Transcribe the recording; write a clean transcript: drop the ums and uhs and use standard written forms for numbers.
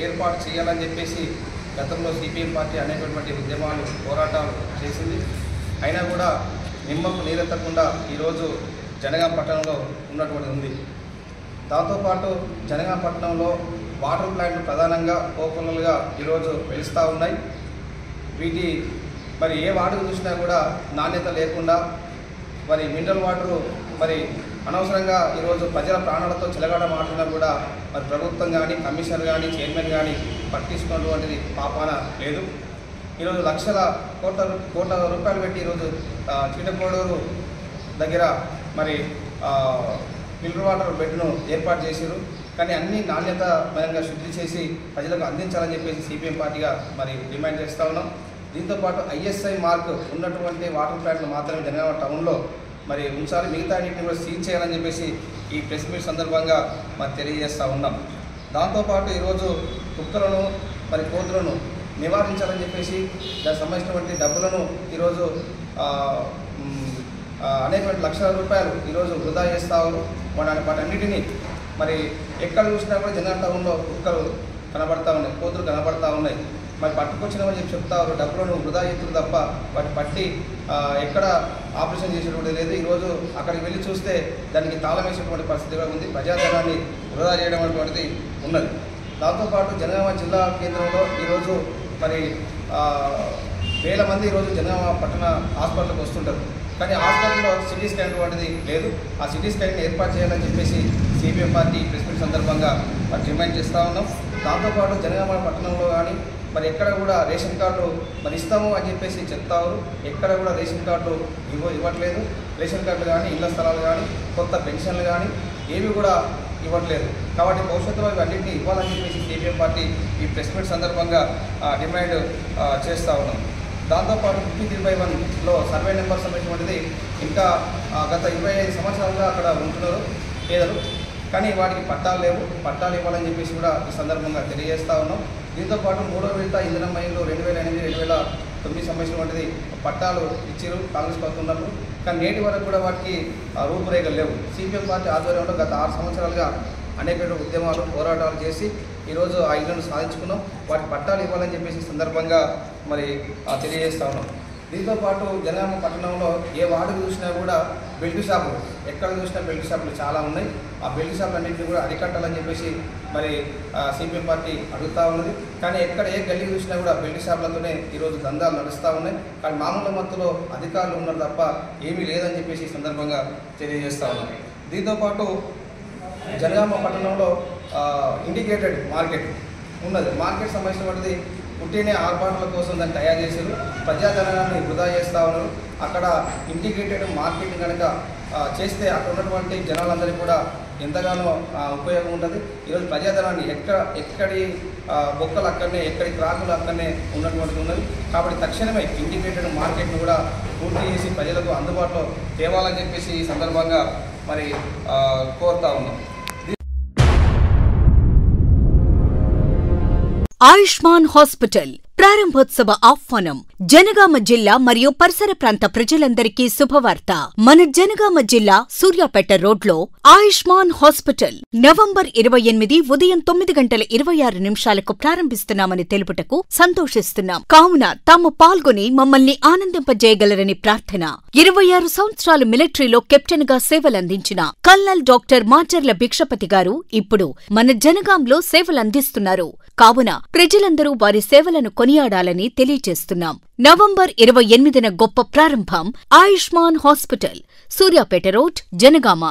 ఏర్పాటు చేయాలని చెప్పేసి గతంలో సిపిఎం పార్టీ అనేకటువంటి ఉద్యమాలు పోరాటాలు చేసింది. అయినా కూడా నిమ్మకు నీరెత్తకుండా ఈరోజు జనగాం పట్టణంలో ఉన్నటువంటి ఉంది. దాంతోపాటు జనగాం పట్టణంలో వాటర్ ప్లాంట్లు ప్రధానంగా ఓపెన్లుగా ఈరోజు వెలుస్తూ ఉన్నాయి. వీటి మరి ఏ వాటర్ చూసినా కూడా నాణ్యత లేకుండా మరి మినరల్ వాటరు మరి అనవసరంగా ఈరోజు ప్రజల ప్రాణాలతో చెలగాటమాడుతున్నా కూడా మరి ప్రభుత్వం కానీ కమిషనర్ కానీ చైర్మన్ కానీ పట్టించుకున్నటువంటిది పాపాన లేదు. ఈరోజు లక్షల కోట్ల రూపాయలు పెట్టి ఈరోజు చీటకోడూరు దగ్గర మరి ఫిల్టర్ వాటర్ బెడ్ను ఏర్పాటు చేశారు. కానీ అన్ని నాణ్యతపరంగా శుద్ధి చేసి ప్రజలకు అందించాలని చెప్పేసి సిపిఎం పార్టీగా మరి డిమాండ్ చేస్తూ ఉన్నాం. దీంతోపాటు ISI మార్క్ ఉన్నటువంటి వాటర్ ప్లాంట్లు మాత్రమే జనగామ టౌన్లో మరి ఉంచాలి, మిగతా అన్నింటిని కూడా సీల్ చేయాలని చెప్పేసి ఈ ప్రెస్ మీట్ సందర్భంగా మరి తెలియజేస్తూ ఉన్నాం. దాంతోపాటు ఈరోజు కుక్కలను మరి కోతులను నివారించాలని చెప్పేసి దానికి సంబంధించినటువంటి డబ్బులను ఈరోజు అనేకమైన లక్షల రూపాయలు ఈరోజు వృధా చేస్తారు. వాటన్నిటినీ మరి ఎక్కడ చూసినా కూడా జనగాం టౌన్లో కుక్కలు కనబడతా ఉన్నాయి, కోతులు కనబడతా ఉన్నాయి. మరి పట్టుకొచ్చినామని చెప్పి చెప్తారు, డబ్బులను వృధా చేతులు తప్ప వాటి పట్టి ఎక్కడ ఆపరేషన్ చేసేటువంటి లేదు. ఈరోజు అక్కడికి వెళ్ళి చూస్తే దానికి తాళం వేసేటువంటి పరిస్థితి కూడా ఉంది. ప్రజాధనాన్ని వృధా చేయడం అనేటువంటిది ఉన్నది. దాంతోపాటు జనగామ జిల్లా కేంద్రంలో ఈరోజు మరి వేల మంది ఈరోజు జనగామ పట్టణ హాస్పిటల్కి వస్తుంటారు. కానీ హాస్పిటల్లో సిటీ స్కాన్ వంటిది లేదు. ఆ సిటీ స్కాన్ ఏర్పాటు చేయాలని చెప్పేసి సిపిఎం పార్టీ ప్రెస్ మీట్ సందర్భంగా మరి డిమాండ్ చేస్తూ ఉన్నాం. దాంతోపాటు జనగామ పట్టణంలో కానీ మరి ఎక్కడ కూడా రేషన్ కార్డు మరి ఇస్తాము అని చెప్పేసి చెప్తారు. ఎక్కడ కూడా రేషన్ కార్డు ఇవ్వట్లేదు. రేషన్ కార్డులు కానీ ఇళ్ల స్థలాలు కానీ కొత్త పెన్షన్లు కానీ ఏవి కూడా ఇవ్వట్లేదు. కాబట్టి భవిష్యత్తులో ఇవన్నింటినీ ఇవ్వాలని చెప్పేసి సిపిఎం పార్టీ ఈ ప్రెస్ మీట్ సందర్భంగా డిమాండ్ చేస్తూ ఉన్నాం. దాంతోపాటు 53/1లో సర్వే నెంబర్ సంబంధించినటువంటిది ఇంకా గత 25 సంవత్సరాలుగా అక్కడ ఉంటున్నారు పేదలు. కానీ వాటికి పట్టాలు లేవు. పట్టాలు ఇవ్వాలని చెప్పేసి కూడా ఈ సందర్భంగా తెలియజేస్తూ ఉన్నాం. దీంతోపాటు 3వ విడత ఇంధనం మైన్లు 2008-2009 సంబంధించినటువంటిది పట్టాలు ఇచ్చారు కాంగ్రెస్ ప్రభుత్వం ఉన్నప్పుడు. కానీ నేటి వరకు కూడా వాటికి రూపురేఖలు లేవు. సిపిఎం పార్టీ ఆధ్వర్యంలో గత 6 సంవత్సరాలుగా అనేక ఉద్యమాలు పోరాటాలు చేసి ఈరోజు ఆ ఇళ్లను సాధించుకున్నాం. వాటి పట్టాలు ఇవ్వాలని చెప్పేసి సందర్భంగా మరి తెలియజేస్తూ ఉన్నాం. దీంతోపాటు జనగామ పట్టణంలో ఏ వార్డుకు చూసినా కూడా బెల్ట్ షాపులు, ఎక్కడ చూసినా బెల్ట్ షాపులు చాలా ఉన్నాయి. ఆ బెల్ట్ షాపులు అన్నింటినీ కూడా అరికట్టాలని చెప్పేసి మరి సిపిఎం పార్టీ అడుగుతూ ఉన్నది. కానీ ఎక్కడ ఏ గల్లీ చూసినా కూడా బెల్ట్ షాపులతోనే ఈరోజు దందాలు నడుస్తూ ఉన్నాయి. కానీ మామూలు మత్తులో అధికారులు ఉన్నారు తప్ప ఏమీ లేదని చెప్పేసి సందర్భంగా తెలియజేస్తూ ఉన్నాం. దీంతోపాటు జనగామ పట్టణంలో ఇంటిగ్రేటెడ్ మార్కెట్ ఉన్నది. మార్కెట్ సంబంధించినటువంటిది పుట్టినే ఆర్భాటాల కోసం దాన్ని తయారు చేశారు. ప్రజాధనాన్ని వృధా చేస్తూ ఉన్నారు. అక్కడ ఇంటిగ్రేటెడ్ మార్కెట్ కనుక చేస్తే అక్కడ ఉన్నటువంటి జనాలందరికీ కూడా ఎంతగానో ఉపయోగం ఉంటుంది. ఈరోజు ప్రజాధనాన్ని ఎక్కడి బొక్కలు అక్కడనే, ఎక్కడి క్రాకులు అక్కడనే ఉన్నటువంటిది ఉన్నది. కాబట్టి తక్షణమే ఇంటిగ్రేటెడ్ మార్కెట్ను కూడా పూర్తి చేసి ప్రజలకు అందుబాటులో తేవాలని చెప్పేసి ఈ సందర్భంగా మరి కోరుతా ఉన్నాం. ఆయుష్మాన్ హాస్పిటల్ ప్రారంభోత్సవ ఆహ్వానం. జనగామ జిల్లా మరియు పరిసర ప్రాంత ప్రజలందరికీ శుభవార్త. మన జనగామ జిల్లా సూర్యాపేట రోడ్లో ఆయుష్మాన్ హాస్పిటల్ నవంబర్ 28 ఉదయం 9:26 ప్రారంభిస్తున్నామని తెలుపుటకు సంతోషిస్తున్నాం. కావున తాము పాల్గొని మమ్మల్ని ఆనందింపజేయగలరని ప్రార్థన. 26 సంవత్సరాలు మిలిటరీలో కెప్టెన్ గా సేవలందించిన కల్నల్ డాక్టర్ మాచర్ల భిక్షపతి గారు ఇప్పుడు మన జనగాంలో సేవలందిస్తున్నారు. కావున ప్రజలందరూ వారి సేవలను కొనియాడాలని తెలియజేస్తున్నాం. నవంబర్ 28న గొప్ప ప్రారంభం. Ayushman hospital, Suryapet road, Janagama.